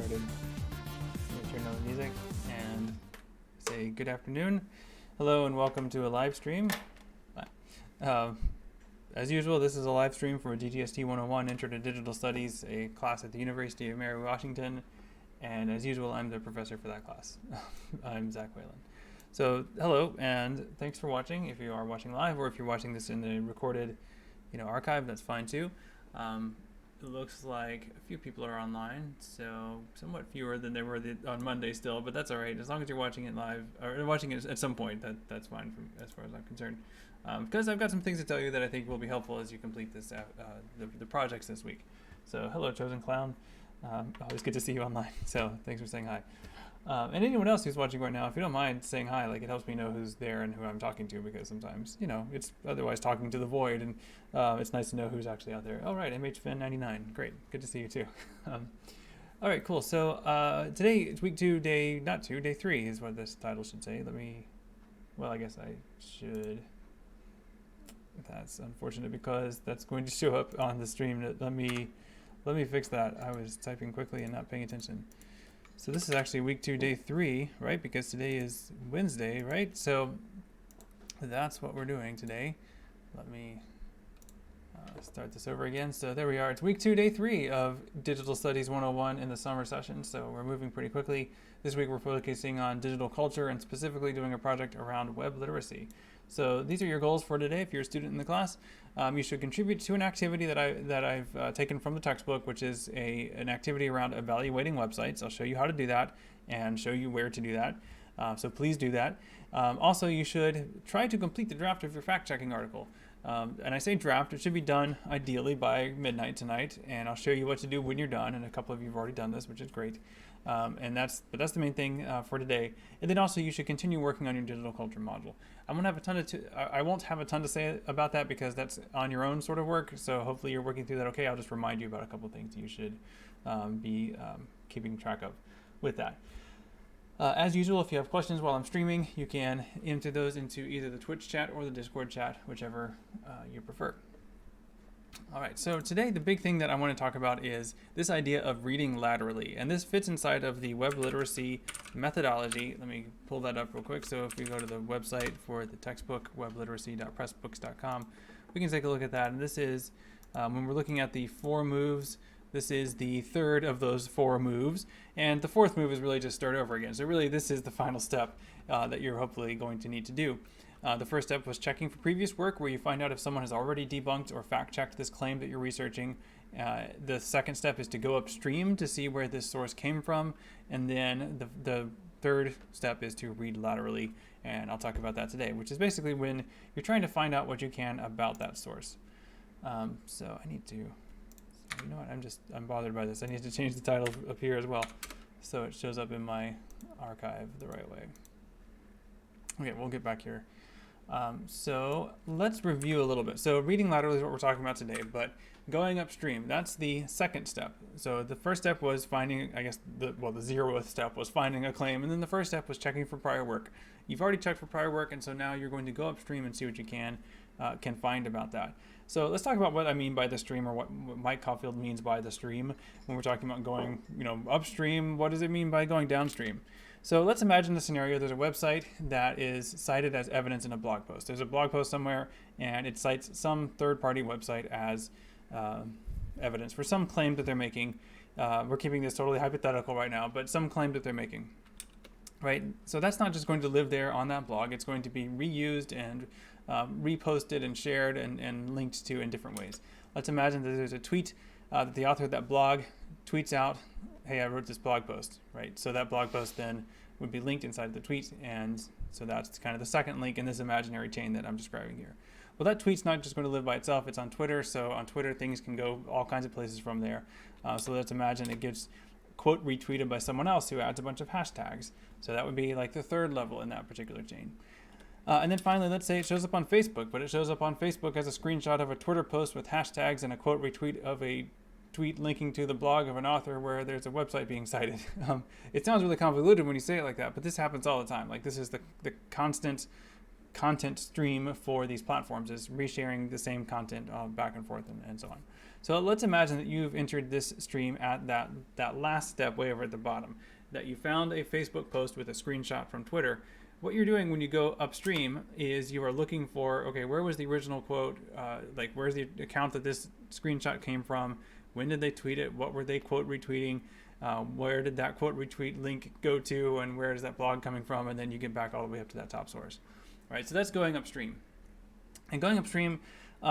started. I'm gonna turn on the music and say good afternoon, hello, and welcome to a live stream. As usual, this is a live stream for DGST 101 Intro to Digital Studies, a class at the University of Mary Washington, and as usual, I'm the professor for that class. I'm Zach Whalen. So hello, and thanks for watching. If you are watching live, or if you're watching this in the recorded, archive, that's fine too. It looks like a few people are online, so somewhat fewer than they were on Monday still, but that's all right. As long as you're watching it live, or watching it at some point, that's fine as far as I'm concerned. Because I've got some things to tell you that I think will be helpful as you complete this the projects this week. So hello, Chosen Clown. Always good to see you online, so thanks for saying hi. And anyone else who's watching right now, if you don't mind saying hi, it helps me know who's there and who I'm talking to, because sometimes, it's otherwise talking to the void, and it's nice to know who's actually out there. All right, MHFan99, great, good to see you too. All right, cool. So today it's week 2, day 3 is what this title should say. I guess I should. That's unfortunate because that's going to show up on the stream. Let me fix that. I was typing quickly and not paying attention. So this is actually week 2, day 3, right? Because today is Wednesday, right? So that's what we're doing today. Let me start this over again. So there we are. It's week 2, day 3 of Digital Studies 101 in the summer session. So we're moving pretty quickly. This week we're focusing on digital culture and specifically doing a project around web literacy. So these are your goals for today. If you're a student in the class, you should contribute to an activity that I've taken from the textbook, which is an activity around evaluating websites. I'll show you how to do that and show you where to do that. So please do that. Also, you should try to complete the draft of your fact-checking article. And I say draft, it should be done ideally by midnight tonight, and I'll show you what to do when you're done, and a couple of you have already done this, which is great. But that's the main thing for today. And then also you should continue working on your digital culture module. I won't have a ton to say about that because that's on your own sort of work. So hopefully you're working through that. Okay, I'll just remind you about a couple of things you should be keeping track of with that. As usual, if you have questions while I'm streaming, you can enter those into either the Twitch chat or the Discord chat, whichever you prefer. All right, so today the big thing that I want to talk about is this idea of reading laterally, and this fits inside of the web literacy methodology. Let me pull that up real quick. So if we go to the website for the textbook, webliteracy.pressbooks.com, we can take a look at that. And this is, when we're looking at the 4 moves, this is the third of those 4 moves, and the 4th move is really just start over again. So really this is the final step that you're hopefully going to need to do. The first step was checking for previous work, where you find out if someone has already debunked or fact-checked this claim that you're researching. The second step is to go upstream to see where this source came from. And then the third step is to read laterally, and I'll talk about that today, which is basically when you're trying to find out what you can about that source. So I need to, you know what, I'm bothered by this. I need to change the title up here as well so it shows up in my archive the right way. Okay, we'll get back here. So let's review a little bit. So reading laterally is what we're talking about today, but going upstream, that's the second step. So the first step was finding, I guess, the 0th step was finding a claim, and then the first step was checking for prior work. You've already checked for prior work, and so now you're going to go upstream and see what you can find about that. So let's talk about what I mean by the stream, or what Mike Caulfield means by the stream. When we're talking about going, upstream, what does it mean by going downstream? So let's imagine the scenario. There's a website that is cited as evidence in a blog post. There's a blog post somewhere, and it cites some third-party website as evidence for some claim that they're making. We're keeping this totally hypothetical right now, but some claim that they're making, right? So that's not just going to live there on that blog. It's going to be reused and reposted and shared and linked to in different ways. Let's imagine that there's a tweet that the author of that blog tweets out, hey, I wrote this blog post, right? So that blog post then would be linked inside the tweet, and so that's kind of the second link in this imaginary chain that I'm describing here. Well, that tweet's not just going to live by itself, it's on Twitter, so on Twitter things can go all kinds of places from there. So let's imagine it gets quote retweeted by someone else who adds a bunch of hashtags. So that would be like the third level in that particular chain. And then finally, let's say it shows up on Facebook, but it shows up on Facebook as a screenshot of a Twitter post with hashtags and a quote retweet of a tweet linking to the blog of an author where there's a website being cited. It sounds really convoluted when you say it like that, but this happens all the time. Like, this is the constant content stream for these platforms, is resharing the same content back and forth and so on. So let's imagine that you've entered this stream at that last step way over at the bottom, that you found a Facebook post with a screenshot from Twitter. What you're doing when you go upstream is you are looking for, okay, where was the original quote? Like, where's the account that this screenshot came from? When did they tweet it? What were they quote retweeting? Where did that quote retweet link go to? And where is that blog coming from? And then you get back all the way up to that top source. Right, so that's going upstream. And going upstream, we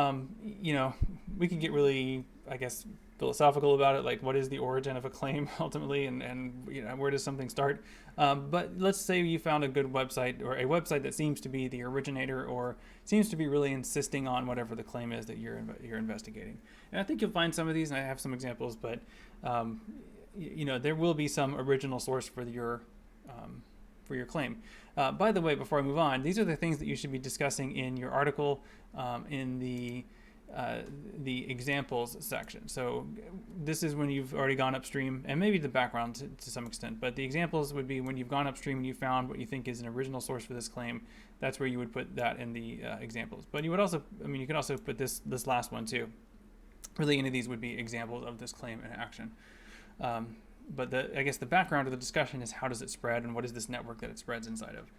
can get really, I guess, philosophical about it, like what is the origin of a claim ultimately, and where does something start? But let's say you found a good website, or a website that seems to be the originator, or seems to be really insisting on whatever the claim is that you're investigating. And I think you'll find some of these, and I have some examples, but there will be some original source for your claim. By the way, before I move on, these are the things that you should be discussing in your article in the examples section. So this is when you've already gone upstream, and maybe the background to some extent, but the examples would be when you've gone upstream and you found what you think is an original source for this claim. That's where you would put that in the examples. But you would also, you could also put this last one too. Really, any of these would be examples of this claim in action. But I guess the background of the discussion is how does it spread, and what is this network that it spreads inside of?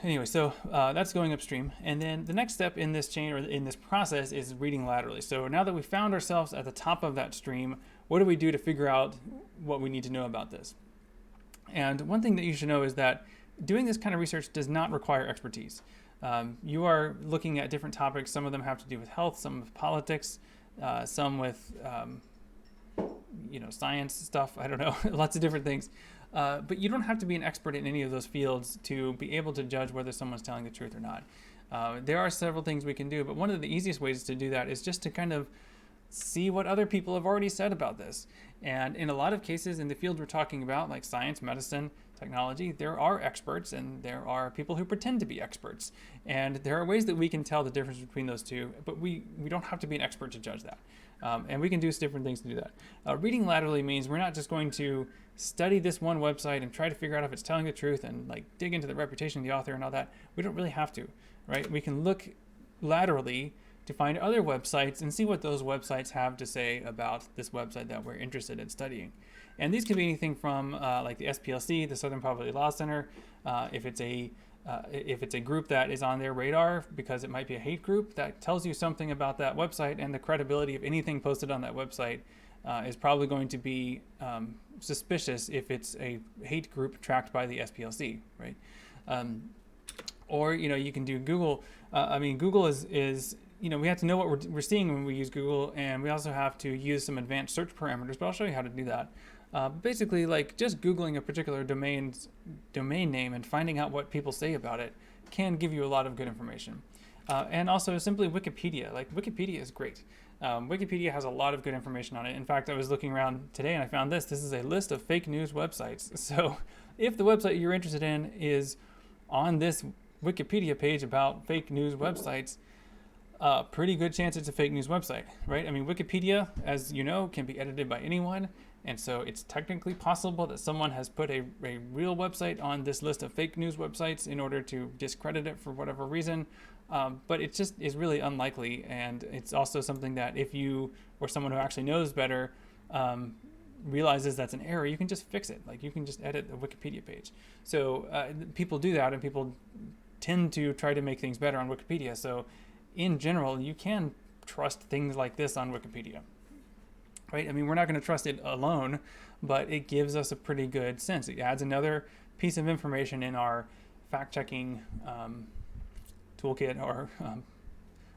Anyway, so that's going upstream. And then the next step in this chain, or in this process, is reading laterally. So now that we found ourselves at the top of that stream, what do we do to figure out what we need to know about this? And one thing that you should know is that doing this kind of research does not require expertise. You are looking at different topics. Some of them have to do with health, some with politics, some with science stuff. I don't know, lots of different things. But you don't have to be an expert in any of those fields to be able to judge whether someone's telling the truth or not. There are several things we can do, but one of the easiest ways to do that is just to kind of see what other people have already said about this. And in a lot of cases in the field we're talking about, like science, medicine, technology, there are experts and there are people who pretend to be experts. And there are ways that we can tell the difference between those two, but we don't have to be an expert to judge that. And we can do different things to do that. Reading laterally means we're not just going to study this one website and try to figure out if it's telling the truth and like dig into the reputation of the author and all that. We don't really have to, right? We can look laterally to find other websites and see what those websites have to say about this website that we're interested in studying. And these can be anything from like the SPLC, the Southern Poverty Law Center, if it's a group that is on their radar because it might be a hate group, that tells you something about that website, and the credibility of anything posted on that website is probably going to be suspicious if it's a hate group tracked by the SPLC, right? Or you can do Google. Google is we have to know what we're seeing when we use Google, and we also have to use some advanced search parameters, but I'll show you how to do that. Basically, like just Googling a particular domain name and finding out what people say about it can give you a lot of good information. And also simply Wikipedia. Like Wikipedia is great. Wikipedia has a lot of good information on it. In fact, I was looking around today and I found this. This is a list of fake news websites. So if the website you're interested in is on this Wikipedia page about fake news websites, pretty good chance it's a fake news website, right? Wikipedia, as you know, can be edited by anyone. And so it's technically possible that someone has put a real website on this list of fake news websites in order to discredit it for whatever reason. But it just is really unlikely. And it's also something that if you or someone who actually knows better realizes that's an error, you can just fix it. Like you can just edit the Wikipedia page. So people do that, and people tend to try to make things better on Wikipedia. So in general, you can trust things like this on Wikipedia. Right? We're not going to trust it alone, but it gives us a pretty good sense. It adds another piece of information in our fact-checking toolkit, or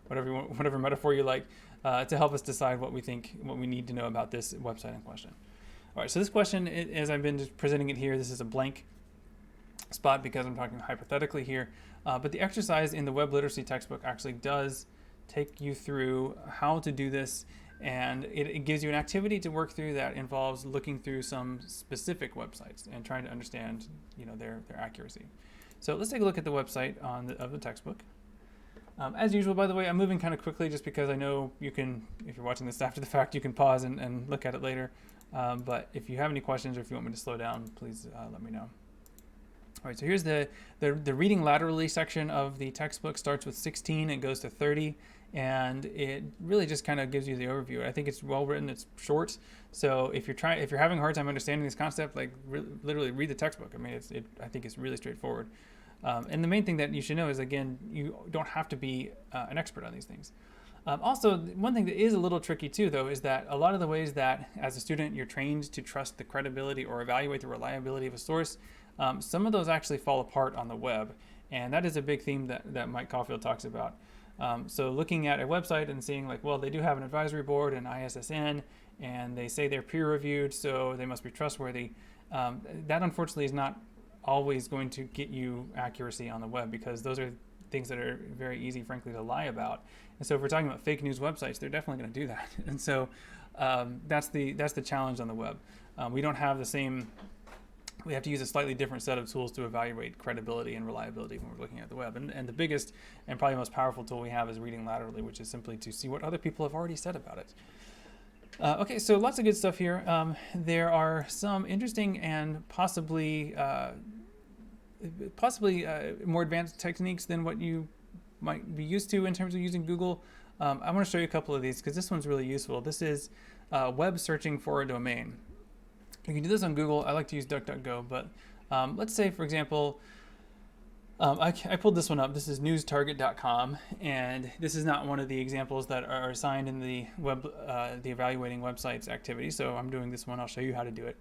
whatever metaphor you like, to help us decide what we need to know about this website in question. All right, so this question, as I've been just presenting it here, this is a blank spot because I'm talking hypothetically here, but the exercise in the web literacy textbook actually does take you through how to do this. And it gives you an activity to work through that involves looking through some specific websites and trying to understand, their accuracy. So let's take a look at the website of the textbook. As usual, by the way, I'm moving kind of quickly just because I know you can, if you're watching this after the fact, you can pause and look at it later. But if you have any questions or if you want me to slow down, please let me know. All right, so here's the reading laterally section of the textbook. Starts with 16 and goes to 30, and it really just kind of gives you the overview. I think it's well written. It's short, so if you're having a hard time understanding this concept, like literally read the textbook. I mean, I think it's really straightforward. And the main thing that you should know is, again, you don't have to be an expert on these things. Also, one thing that is a little tricky too, though, is that a lot of the ways that as a student you're trained to trust the credibility or evaluate the reliability of a source, some of those actually fall apart on the web. And that is a big theme that Mike Caulfield talks about. So looking at a website and seeing like, well, they do have an advisory board and ISSN, and they say they're peer reviewed, so they must be trustworthy. That unfortunately is not always going to get you accuracy on the web, because those are things that are very easy, frankly, to lie about. And so if we're talking about fake news websites, they're definitely going to do that. And so that's the challenge on the web. We don't have the same. We have to use a slightly different set of tools to evaluate credibility and reliability when we're looking at the web. And the biggest and probably most powerful tool we have is reading laterally, which is simply to see what other people have already said about it. Okay, so lots of good stuff here. There are some interesting and possibly more advanced techniques than what you might be used to in terms of using Google. I want to show you a couple of these because this one's really useful. This is web searching for a domain. You can do this on Google. I like to use DuckDuckGo, but let's say, for example, I pulled this one up. This is newstarget.com, and this is not one of the examples that are assigned in the the evaluating websites activity. So I'm doing this one. I'll show you how to do it.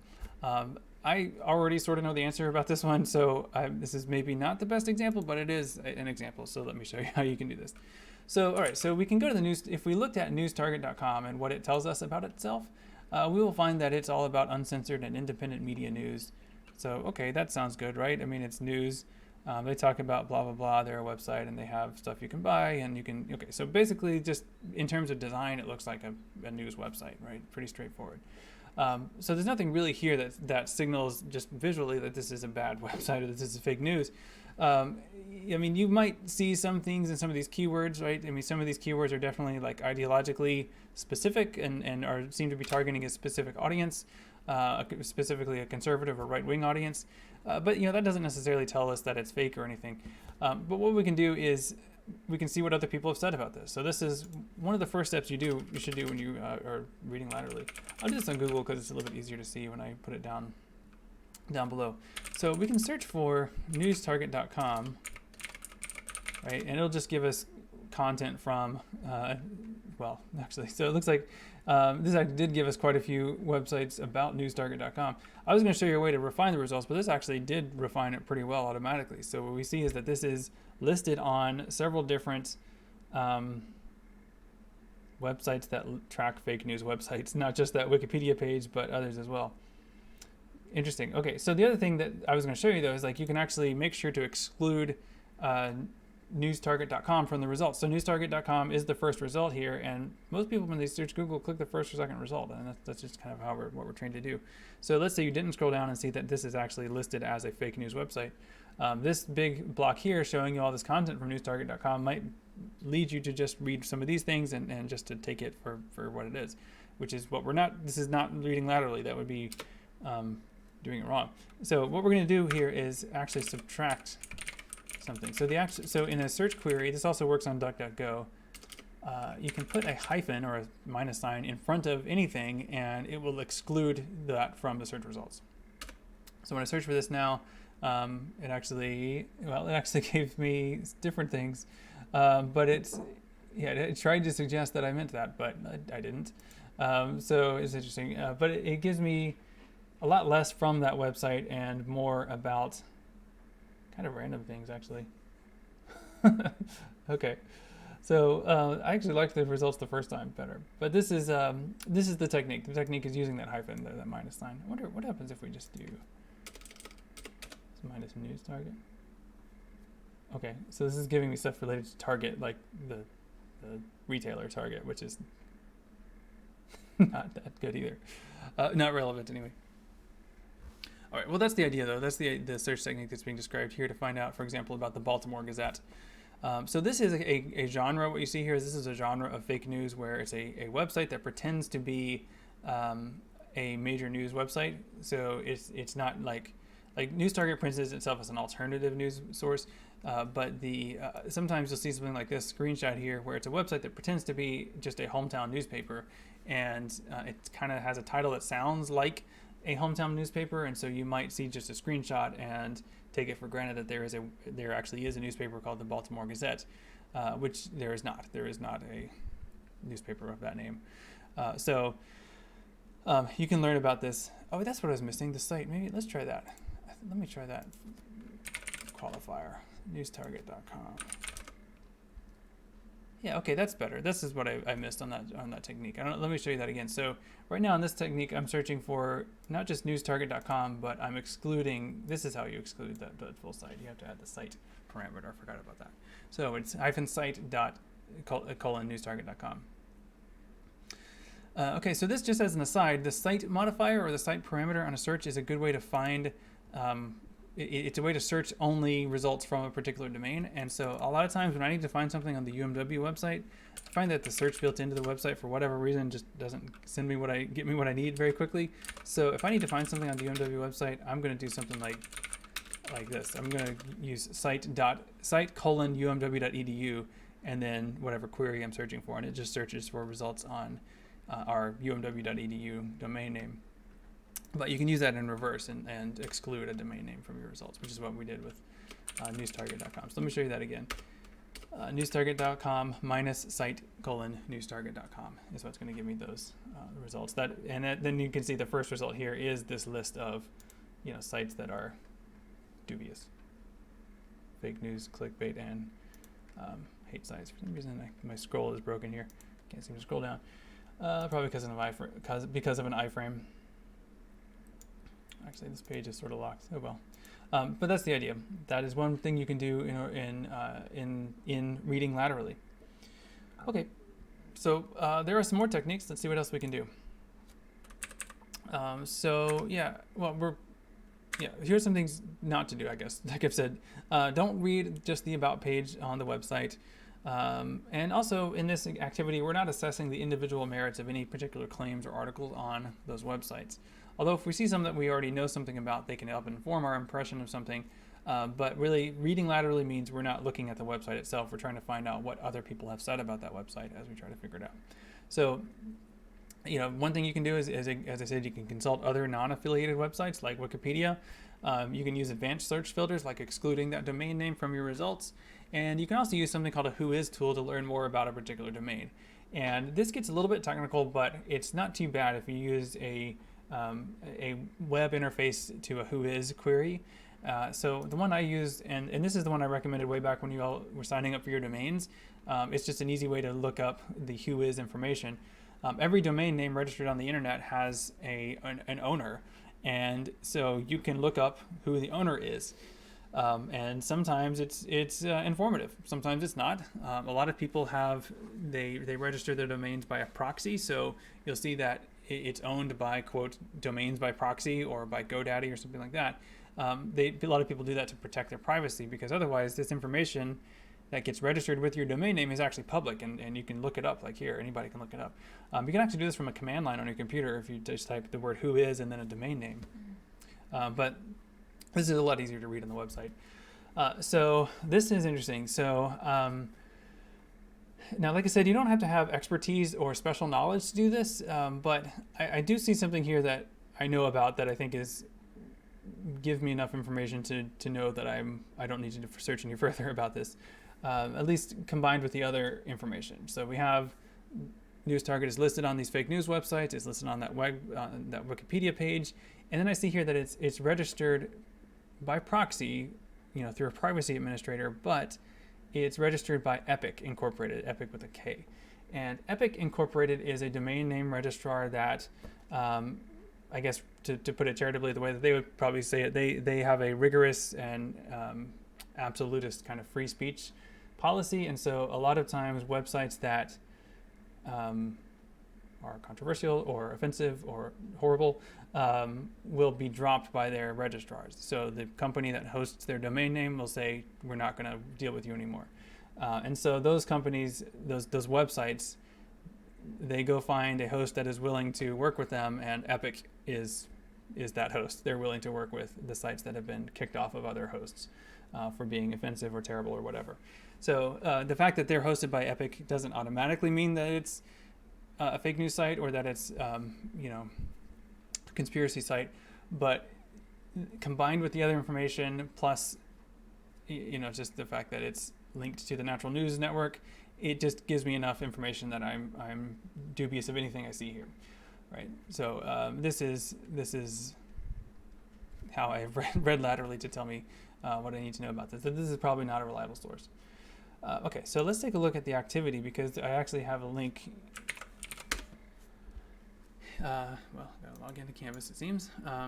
I already sort of know the answer about this one, so this is maybe not the best example, but it is an example. So let me show you how you can do this. So, all right, so we can go to the news. If we looked at newstarget.com and what it tells us about itself, we will find that it's all about uncensored and independent media news. So, okay, that sounds good, right? I mean, it's news. They talk about blah, blah, blah, their website, and they have stuff you can buy, and you can, okay, so basically just in terms of design, it looks like a news website, right? Pretty straightforward. So there's nothing really here that signals just visually that this is a bad website or that this is fake news. I mean, you might see some things in some of these keywords, right? I mean, some of these keywords are definitely like ideologically specific and seem to be targeting a specific audience, specifically a conservative or right-wing audience. But that doesn't necessarily tell us that it's fake or anything. But what we can do is we can see what other people have said about this. So this is one of the first steps you should do when you are reading laterally. I'll do this on Google because it's a little bit easier to see when I put it down below. So we can search for newstarget.com, right? And it'll just give us content from, well, actually, so it looks like this actually did give us quite a few websites about newstarget.com. I was going to show you a way to refine the results, but this actually did refine it pretty well automatically. So what we see is that this is listed on several different websites that track fake news websites, not just that Wikipedia page, but others as well. Interesting. Okay, so the other thing that I was going to show you, though, is like you can actually make sure to exclude newstarget.com from the results. So newstarget.com is the first result here, and most people, when they search Google, click the first or second result, and that's just kind of what we're trained to do. So let's say you didn't scroll down and see that this is actually listed as a fake news website. This big block here showing you all this content from newstarget.com might lead you to just read some of these things and just to take it for what it is, which is what we're not. This is not reading laterally. That would be doing it wrong. So what we're going to do here is actually subtract something. So in a search query, this also works on DuckDuckGo. You can put a hyphen or a minus sign in front of anything, and it will exclude that from the search results. So when I search for this now, it actually gave me different things, but it tried to suggest that I meant that, but I didn't. So it's interesting, but it gives me a lot less from that website and more about kind of random things, actually. Okay, so I actually liked the results the first time better, but this is the technique. The technique is using that hyphen, that minus sign. I wonder what happens if we just do minus news target. Okay, so this is giving me stuff related to Target, like the retailer Target, which is not that good either. Not relevant anyway. All right, well, that's the idea, though. That's the search technique that's being described here to find out, for example, about the Baltimore Gazette. So this is a genre. What you see here is this is a genre of fake news where it's a website that pretends to be a major news website. So it's not like like News Target presents itself as an alternative news source, but sometimes you'll see something like this screenshot here where it's a website that pretends to be just a hometown newspaper, and it kind of has a title that sounds like a hometown newspaper, and so you might see just a screenshot and take it for granted that there actually is a newspaper called the Baltimore Gazette, which there is not. There is not a newspaper of that name. You can learn about this. Oh, that's what I was missing, the site. Maybe let's try that. Let me try that qualifier, newstarget.com. Yeah, okay, that's better. This is what I missed on that technique. Let me show you that again. So right now in this technique, I'm searching for not just newstarget.com, but I'm excluding, this is how you exclude the full site. You have to add the site parameter. I forgot about that. So it's -site.newstarget.com. Okay, so this just as an aside, the site modifier or the site parameter on a search is a good way to find, it's a way to search only results from a particular domain. And so a lot of times when I need to find something on the UMW website, I find that the search built into the website for whatever reason just doesn't get me what I need very quickly. So if I need to find something on the UMW website, I'm going to do something like this. I'm going to use site:/umw.edu and then whatever query I'm searching for, and it just searches for results on our umw.edu domain name. But you can use that in reverse and exclude a domain name from your results, which is what we did with newstarget.com. So let me show you that again. Newstarget.com -site:/newstarget.com is what's going to give me those results. Then you can see the first result here is this list of sites that are dubious, fake news, clickbait, and hate sites. For some reason my scroll is broken here. Can't seem to scroll down. Probably because of an iframe. Actually, this page is sort of locked. Oh well. But that's the idea. That is one thing you can do in reading laterally. Okay, so there are some more techniques. Let's see what else we can do. Here's some things not to do, I guess. Like I've said, don't read just the about page on the website. And also in this activity, we're not assessing the individual merits of any particular claims or articles on those websites. Although if we see some that we already know something about, they can help inform our impression of something. But really, reading laterally means we're not looking at the website itself. We're trying to find out what other people have said about that website as we try to figure it out. So, one thing you can do is, as I said, you can consult other non-affiliated websites like Wikipedia. You can use advanced search filters like excluding that domain name from your results. And you can also use something called a Whois tool to learn more about a particular domain. And this gets a little bit technical, but it's not too bad if you use a web interface to a Whois query. So the one I used, and this is the one I recommended way back when you all were signing up for your domains. It's just an easy way to look up the Whois information. Every domain name registered on the internet has an owner, and so you can look up who the owner is. And sometimes it's informative. Sometimes it's not. A lot of people they register their domains by a proxy, so you'll see that it's owned by, quote, domains by proxy or by GoDaddy or something like that. A lot of people do that to protect their privacy, because otherwise this information that gets registered with your domain name is actually public, and you can look it up, like here, anybody can look it up. You can actually do this from a command line on your computer if you just type the word Whois and then a domain name. But this is a lot easier to read on the website. So this is interesting. So now, like I said, you don't have to have expertise or special knowledge to do this, but I do see something here that I know about that I think give me enough information to know that I don't need to search any further about this, at least combined with the other information. So we have News Target is listed on these fake news websites. It's listed on that that Wikipedia page, and then I see here that it's registered by proxy, through a privacy administrator, but it's registered by Epic Incorporated, Epic with a K. And Epic Incorporated is a domain name registrar that, I guess to put it charitably, the way that they would probably say it, they have a rigorous and absolutist kind of free speech policy. And so a lot of times websites that are controversial or offensive or horrible will be dropped by their registrars. So the company that hosts their domain name will say, we're not going to deal with you anymore. And so those companies, those websites, they go find a host that is willing to work with them, and Epic is is that host. They're willing to work with the sites that have been kicked off of other hosts for being offensive or terrible or whatever. So the fact that they're hosted by Epic doesn't automatically mean that it's a fake news site or that it's a conspiracy site, but combined with the other information plus just the fact that it's linked to the Natural News Network, it just gives me enough information that I'm dubious of anything I see here, right? So this is how I've read Laterally to tell me what I need to know about this. That this is probably not a reliable source. Okay, so let's take a look at the activity, because I actually have a link. Well, I gotta log into Canvas, it seems. I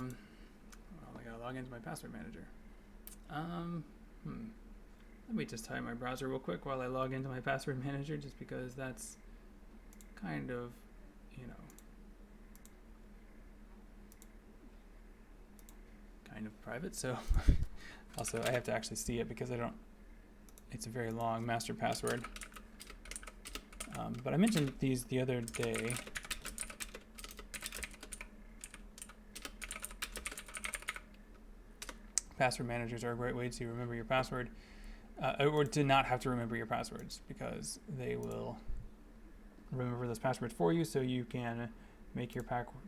gotta log into my password manager. Let me just type my browser real quick while I log into my password manager, just because that's kind of, kind of private. So also I have to actually see it because it's a very long master password. But I mentioned these the other day. Password managers are a great way to remember your password, or to not have to remember your passwords, because they will remember those passwords for you, so you can make your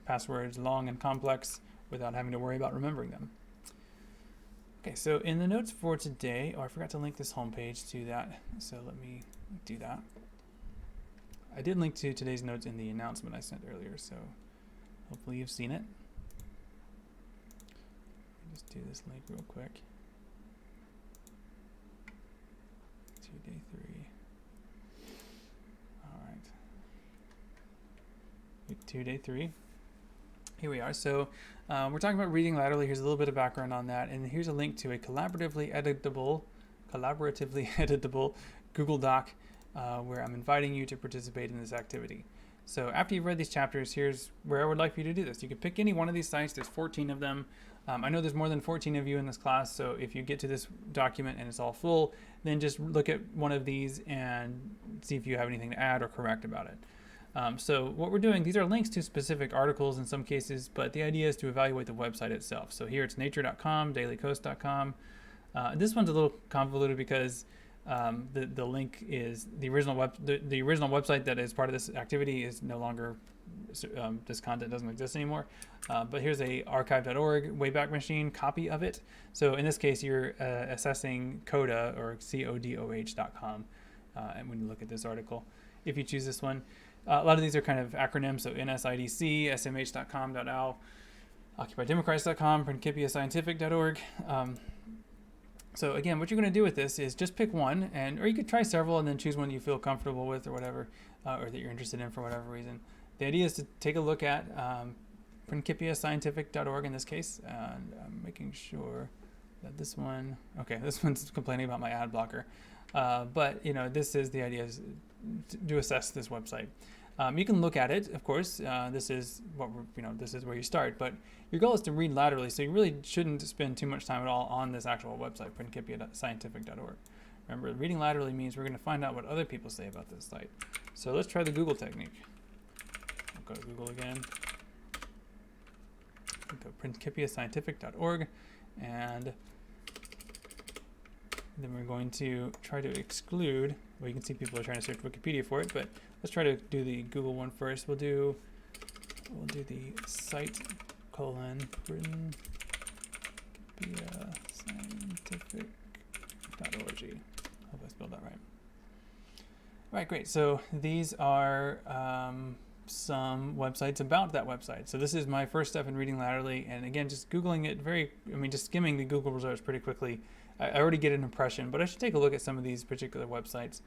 passwords long and complex without having to worry about remembering them. Okay, so in the notes for today, I forgot to link this homepage to that, so let me do that. I did link to today's notes in the announcement I sent earlier, so hopefully you've seen it. Just do this link real quick. To day 3. All right. Week 2, day 3. Here we are. So we're talking about reading laterally. Here's a little bit of background on that, and here's a link to a collaboratively editable Google Doc where I'm inviting you to participate in this activity. So after you've read these chapters, here's where I would like for you to do this. You can pick any one of these sites. There's 14 of them. I know there's more than 14 of you in this class, so if you get to this document and it's all full, then just look at one of these and see if you have anything to add or correct about it. So what we're doing, these are links to specific articles in some cases, but the idea is to evaluate the website itself. So here it's nature.com, dailycoast.com. This one's a little convoluted because the link is the original website that is part of this activity is no longer, this content doesn't exist anymore. But here's a archive.org Wayback Machine copy of it. So in this case, you're assessing CODA or CODOH.com. And when you look at this article, if you choose this one, a lot of these are kind of acronyms. So NSIDC, SMH.com.al, OccupyDemocrats.com, PrincipIaScientific.org. So again, what you're going to do with this is just pick one, or you could try several and then choose one you feel comfortable with or whatever, or that you're interested in for whatever reason. The idea is to take a look at PrincipIaScientific.org in this case, and I'm making sure that this one, okay, this one's complaining about my ad blocker, but this is the idea is to assess this website. You can look at it, of course. This is what this is where you start, but your goal is to read laterally, so you really shouldn't spend too much time at all on this actual website, PrincipIaScientific.org. Remember, reading laterally means we're going to find out what other people say about this site. So let's try the Google technique. I'll go to Google again. I'll go PrincipIaScientific.org, and then we're going to try to exclude. Well, you can see people are trying to search Wikipedia for it, but let's try to do the Google one first. We'll do the site : PrincipIaScientific.org. Hope I spelled that right. All right, great. So these are some websites about that website. So this is my first step in reading laterally, and again, just Googling it just skimming the Google results pretty quickly. I already get an impression, but I should take a look at some of these particular websites.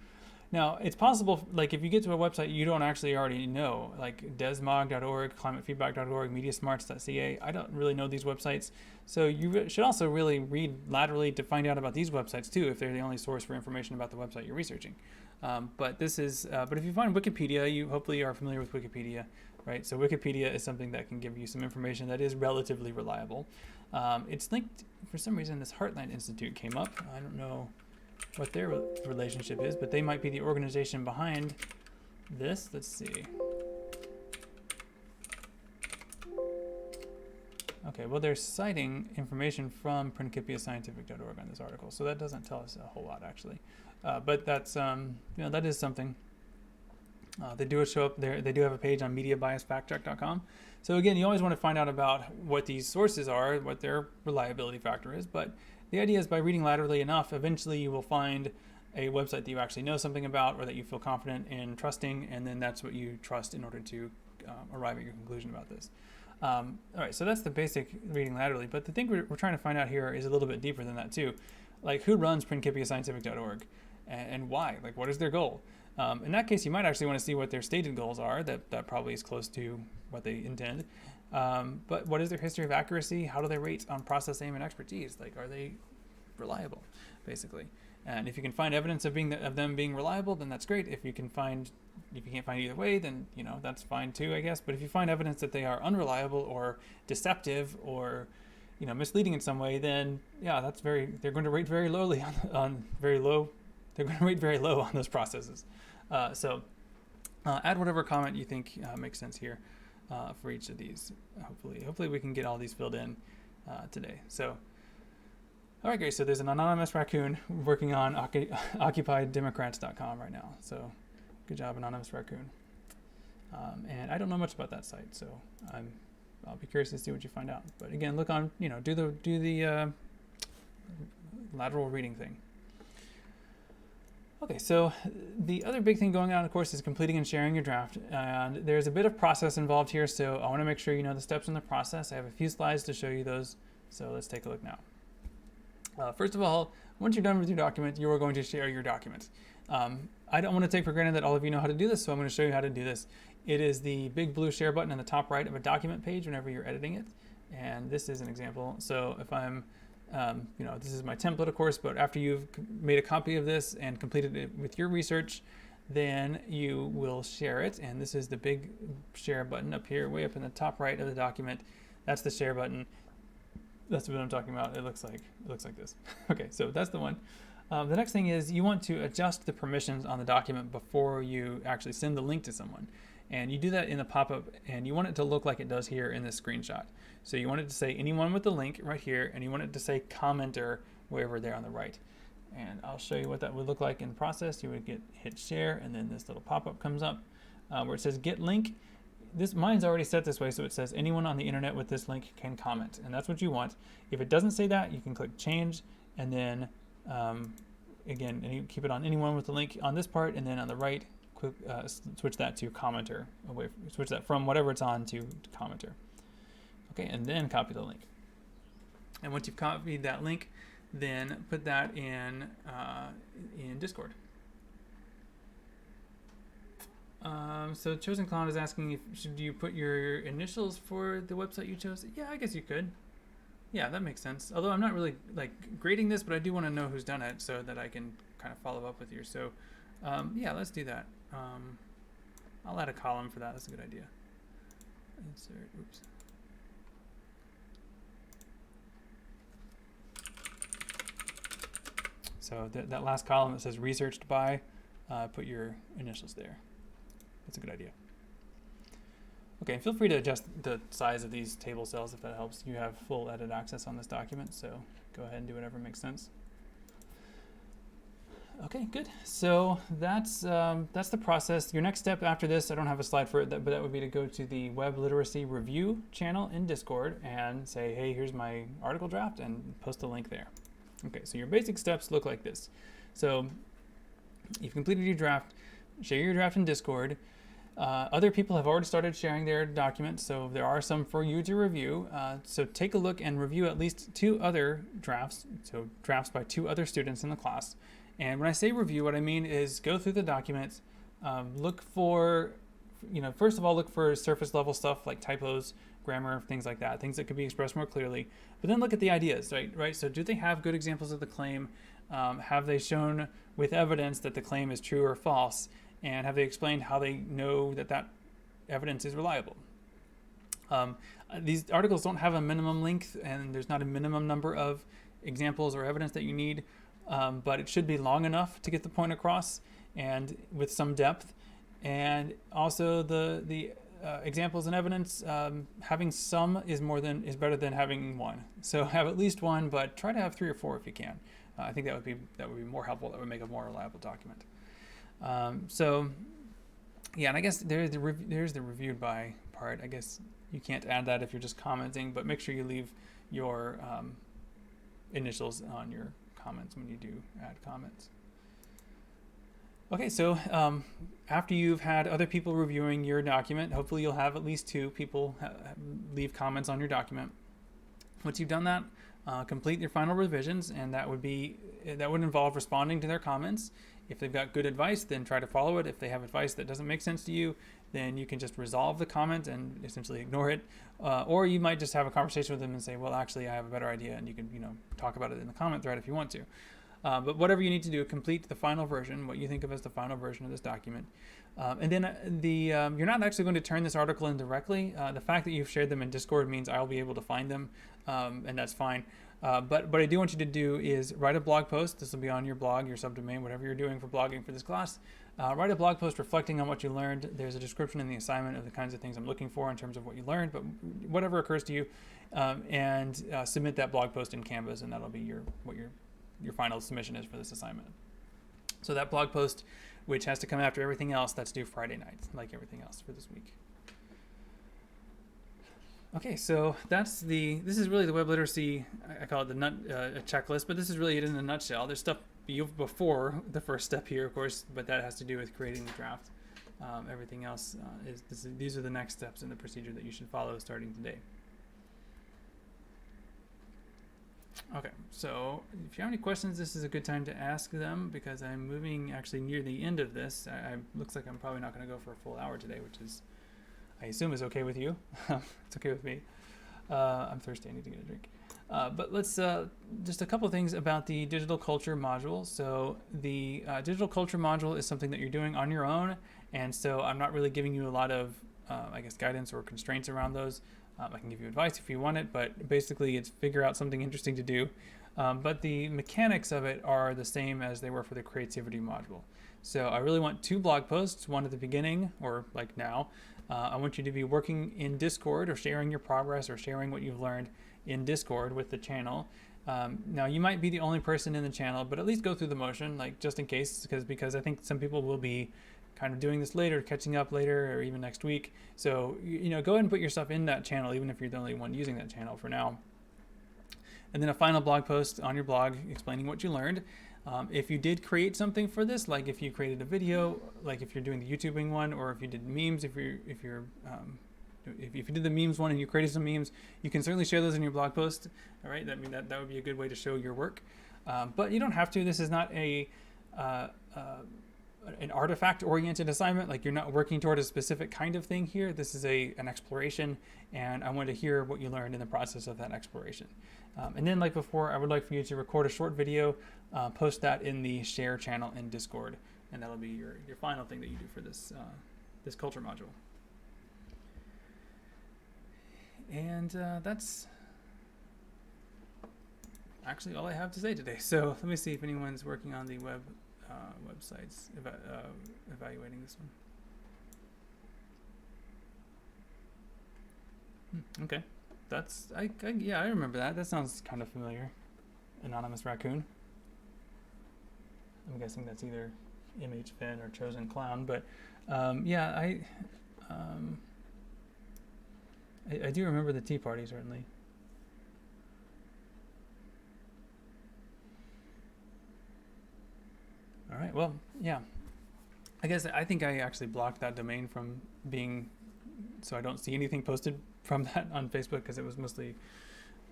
Now, it's possible, like if you get to a website you don't actually already know, like desmog.org, climatefeedback.org, mediasmarts.ca. I don't really know these websites. So you should also really read laterally to find out about these websites too, if they're the only source for information about the website you're researching. But if you find Wikipedia, you hopefully are familiar with Wikipedia, right? So Wikipedia is something that can give you some information that is relatively reliable. It's linked, for some reason, this Heartland Institute came up. I don't know what their relationship is, but they might be the organization behind this. Let's see. Okay, well, they're citing information from principiascientific.org on this article, so that doesn't tell us a whole lot, actually. But that's, that is something. They do show up there. They do have a page on mediabiasfactcheck.com. So again, you always want to find out about what these sources are, what their reliability factor is. But the idea is by reading laterally enough, eventually you will find a website that you actually know something about or that you feel confident in trusting, and then that's what you trust in order to arrive at your conclusion about this. All right, so that's the basic reading laterally. But the thing we're trying to find out here is a little bit deeper than that too. Like, who runs principiascientific.org and why? Like, what is their goal? In that case, you might actually want to see what their stated goals are. That probably is close to what they intend. But what is their history of accuracy? How do they rate on process aim and expertise? Like, are they reliable, basically? And if you can find evidence of them being reliable, then that's great. If you can't find either way, then that's fine too, I guess. But if you find evidence that they are unreliable or deceptive or misleading in some way, then yeah, they're going to rate very lowly on very low. They're going to rate very low on those processes. So add whatever comment you think makes sense here for each of these. Hopefully we can get all these filled in today. So, all right, guys. So there's an anonymous raccoon working on OccupyDemocrats.com right now. So good job, anonymous raccoon. And I don't know much about that site, so I'll be curious to see what you find out. But again, look on, do the lateral reading thing. Okay, so the other big thing going on, of course, is completing and sharing your draft. And there's a bit of process involved here, so I want to make sure you know the steps in the process. I have a few slides to show you those, so let's take a look now. First of all, once you're done with your document, you are going to share your document. I don't want to take for granted that all of you know how to do this, so I'm going to show you how to do this. It is the big blue share button in the top right of a document page whenever you're editing it. And this is an example. So if I'm this is my template, of course, but after you've made a copy of this and completed it with your research, then you will share it. And this is the big share button up here, way up in the top right of the document. That's the share button. That's what I'm talking about. It looks like this. Okay, so that's the one. The next thing is you want to adjust the permissions on the document before you actually send the link to someone. And you do that in the pop-up, and you want it to look like it does here in this screenshot. So you want it to say anyone with the link right here, and you want it to say commenter way over there on the right. And I'll show you what that would look like in the process. You would hit share, and then this little pop-up comes up where it says get link. Mine's already set this way, so it says anyone on the internet with this link can comment, and that's what you want. If it doesn't say that, you can click change, and then again, and you keep it on anyone with the link on this part, and then on the right, switch that to commenter, switch that from whatever it's on to commenter. Okay, and then copy the link. And once you've copied that link, then put that in Discord. So Chosen Clown is asking should you put your initials for the website you chose? Yeah, I guess you could. Yeah, that makes sense. Although I'm not really grading this, but I do want to know who's done it so that I can kind of follow up with you. So yeah, let's do that. I'll add a column for that. That's a good idea. Insert. Oops. So that last column that says researched by, put your initials there. That's a good idea. Okay, feel free to adjust the size of these table cells if that helps. You have full edit access on this document, so go ahead and do whatever makes sense. Okay, good. So that's the process. Your next step after this, I don't have a slide for it, but that would be to go to the Web Literacy Review channel in Discord and say, hey, here's my article draft, and post a link there. Okay, so your basic steps look like this. So you've completed your draft, share your draft in Discord. Other people have already started sharing their documents, so there are some for you to review. So take a look and review at least 2 other drafts, so drafts by 2 other students in the class. And when I say review, what I mean is go through the documents, look for, first of all, look for surface level stuff like typos, grammar, things like that, things that could be expressed more clearly. But then look at the ideas, right? So do they have good examples of the claim? Have they shown with evidence that the claim is true or false? And have they explained how they know that evidence is reliable? These articles don't have a minimum length, and there's not a minimum number of examples or evidence that you need, but it should be long enough to get the point across and with some depth. And also the examples and evidence, having some is better than having one. So have at least one, but try to have 3 or 4 if you can. I think that would be more helpful. That would make a more reliable document. So yeah, and I guess there's the reviewed by part. I guess you can't add that if you're just commenting, but make sure you leave your initials on your comments when you do add comments. Okay, so after you've had other people reviewing your document, hopefully you'll have at least 2 people leave comments on your document. Once you've done that, complete your final revisions, and that would involve responding to their comments. If they've got good advice, then try to follow it. If they have advice that doesn't make sense to you, then you can just resolve the comment and essentially ignore it. Or you might just have a conversation with them and say, well, actually, I have a better idea, and you can talk about it in the comment thread if you want to. But whatever you need to do, complete the final version, what you think of as the final version of this document. And then you're not actually going to turn this article in directly. The fact that you've shared them in Discord means I'll be able to find them, and that's fine. But what I do want you to do is write a blog post. This will be on your blog, your subdomain, whatever you're doing for blogging for this class. Write a blog post reflecting on what you learned. There's a description in the assignment of the kinds of things I'm looking for in terms of what you learned, but whatever occurs to you, and submit that blog post in Canvas, and that'll be what your final submission is for this assignment. So that blog post, which has to come after everything else, that's due Friday night, like everything else for this week. Okay, so this is really the web literacy, I call it the checklist, but this is really it in a nutshell. There's stuff before the first step here, of course, but that has to do with creating the draft. Everything else these are the next steps in the procedure that you should follow starting today. Okay, so if you have any questions, this is a good time to ask them, because I'm moving actually near the end of this. Looks like I'm probably not going to go for a full hour today, which is, I assume, is okay with you. It's okay with me. I'm thirsty. I need to get a drink. But let's just a couple things about the digital culture module. So the digital culture module is something that you're doing on your own, and so I'm not really giving you a lot of, I guess, guidance or constraints around those. I can give you advice if you want it, but basically it's figure out something interesting to do. But the mechanics of it are the same as they were for the creativity module. So I really want 2 blog posts, one at the beginning, or like now. I want you to be working in Discord, or sharing your progress, or sharing what you've learned in Discord with the channel. Now you might be the only person in the channel, but at least go through the motion, like just in case, because I think some people will be kind of doing this later, catching up later, or even next week. So go ahead and put yourself in that channel, even if you're the only one using that channel for now. And then a final blog post on your blog explaining what you learned. If you did create something for this, like if you created a video, like if you're doing the YouTubing one, or if you did memes, if you did the memes one and you created some memes, you can certainly share those in your blog post. All right, that would be a good way to show your work. But you don't have to. This is not an artifact-oriented assignment. Like, you're not working toward a specific kind of thing here. This is an exploration, and I want to hear what you learned in the process of that exploration. And then, like before, I would like for you to record a short video, post that in the share channel in Discord, and that'll be your final thing that you do for this culture module. And that's actually all I have to say today. So let me see if anyone's working on the websites evaluating this one. Okay, that's I remember that. That sounds kind of familiar. Anonymous Raccoon. I'm guessing that's either MHFin or Chosen Clown, but I do remember the Tea Party, certainly. All right, well, yeah. I think I actually blocked that domain from being, so I don't see anything posted from that on Facebook, because it was mostly,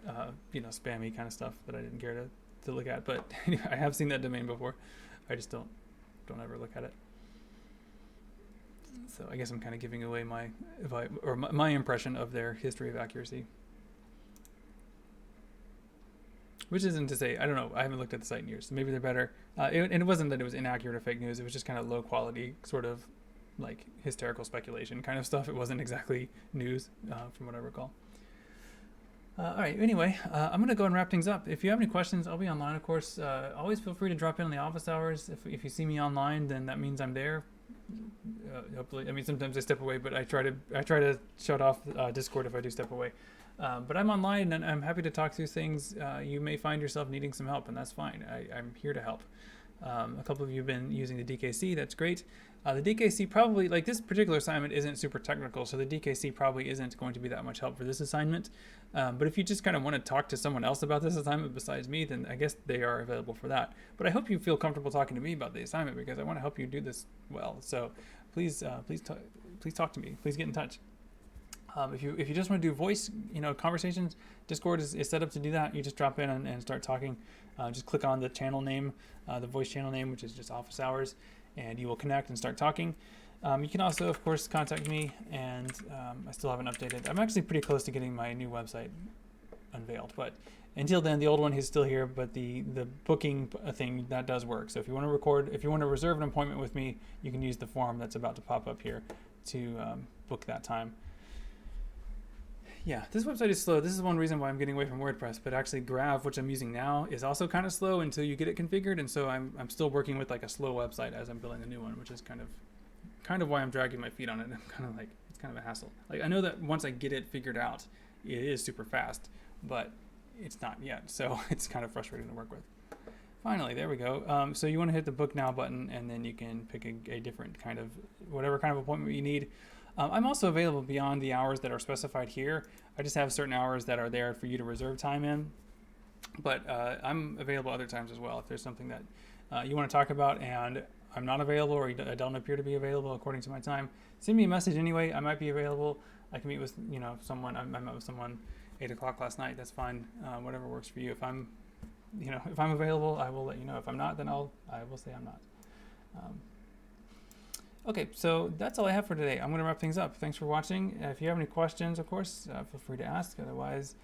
spammy kind of stuff that I didn't care to look at. But anyway, I have seen that domain before. I just don't ever look at it. So I guess I'm kind of giving away my impression of their history of accuracy. Which isn't to say, I don't know, I haven't looked at the site in years, so maybe they're better. And it wasn't that it was inaccurate or fake news, it was just kind of low quality, sort of like hysterical speculation kind of stuff. It wasn't exactly news, from what I recall. All right. Anyway, I'm gonna go and wrap things up. If you have any questions, I'll be online, of course. Always feel free to drop in on the office hours. If you see me online, then that means I'm there. Hopefully, I mean sometimes I step away, but I try to shut off Discord if I do step away. But I'm online and I'm happy to talk through things. You may find yourself needing some help, and that's fine. I'm here to help. A couple of you have been using the DKC. That's great. The DKC probably, like this particular assignment isn't super technical, so the DKC probably isn't going to be that much help for this assignment. But if you just kind of want to talk to someone else about this assignment besides me, then I guess they are available for that. But I hope you feel comfortable talking to me about the assignment because I want to help you do this well. So please talk to me. Please get in touch. If you just want to do voice, conversations, Discord is set up to do that. You just drop in and start talking. Just click on the channel name, the voice channel name, which is just office hours, and you will connect and start talking. You can also, of course, contact me, and I still haven't updated. I'm actually pretty close to getting my new website unveiled, but until then, the old one is still here, but the booking thing, that does work. So if you want to reserve an appointment with me, you can use the form that's about to pop up here to book that time. Yeah, this website is slow. This is one reason why I'm getting away from WordPress, but actually Grav, which I'm using now, is also kind of slow until you get it configured, and so I'm still working with like a slow website as I'm building a new one, which is kind of why I'm dragging my feet on it. I'm kind of like, it's kind of a hassle. Like I know that once I get it figured out, it is super fast, but it's not yet, so it's kind of frustrating to work with. Finally, there we go. So you want to hit the book now button, and then you can pick a different kind of, whatever kind of appointment you need. I'm also available beyond the hours that are specified here. I just have certain hours that are there for you to reserve time in, but I'm available other times as well. If there's something that you want to talk about and I'm not available, or I don't appear to be available according to my time, send me a message anyway. I might be available. I can meet with someone. I met with someone 8 o'clock last night. That's fine. Whatever works for you. If I'm available, I will let you know. If I'm not, then I will say I'm not. Okay, so that's all I have for today. I'm going to wrap things up. Thanks for watching. If you have any questions, of course, feel free to ask. Otherwise,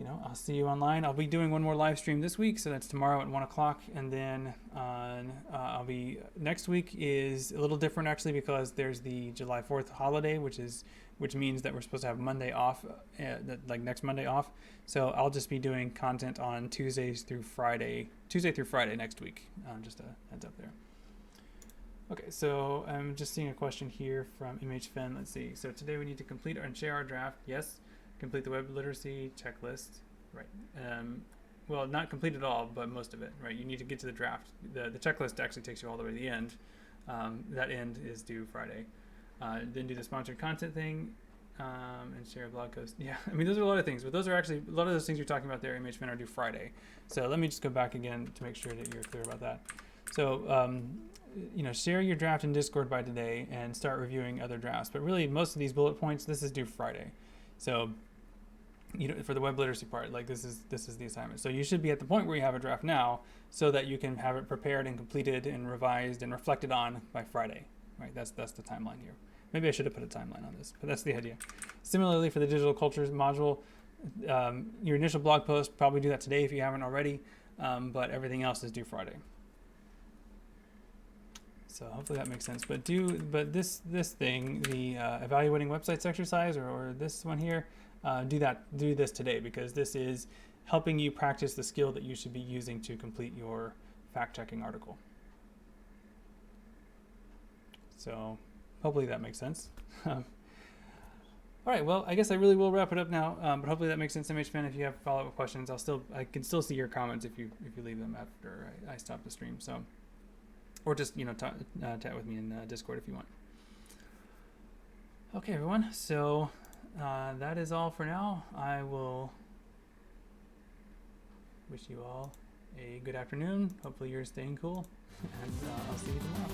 I'll see you online. I'll be doing one more live stream this week, so that's tomorrow at 1 o'clock. And then next week is a little different actually because there's the July 4th holiday, which means that we're supposed to have Monday off, like next Monday off. So I'll just be doing content on Tuesday through Friday next week. Just a heads up there. Okay, so I'm just seeing a question here from MHFin. Let's see. So today we need to complete and share our draft. Yes. Complete the web literacy checklist. Right. Well, not complete it all, but most of it. Right. You need to get to the draft. The checklist actually takes you all the way to the end. That end is due Friday. Then do the sponsored content thing and share a blog post. Yeah. I mean, those are a lot of things, but those are actually a lot of those things you're talking about there. MHFin are due Friday. So let me just go back again to make sure that you're clear about that. So. Share your draft in Discord by today and start reviewing other drafts. But really, most of these bullet points, this is due Friday. So, for the web literacy part, like this is the assignment. So you should be at the point where you have a draft now, so that you can have it prepared and completed and revised and reflected on by Friday. Right? That's the timeline here. Maybe I should have put a timeline on this, but that's the idea. Similarly, for the digital cultures module, your initial blog post, probably do that today if you haven't already. But everything else is due Friday. So hopefully that makes sense. But this thing, the evaluating websites exercise, or this one here, do this today, because this is helping you practice the skill that you should be using to complete your fact-checking article. So hopefully that makes sense. All right, well, I guess I really will wrap it up now. But hopefully that makes sense, MHFan. If you have follow-up questions, I can still see your comments if you leave them after I stop the stream. So. Or just, chat with me in Discord if you want. Okay, everyone. So that is all for now. I will wish you all a good afternoon. Hopefully you're staying cool. And I'll see you tomorrow.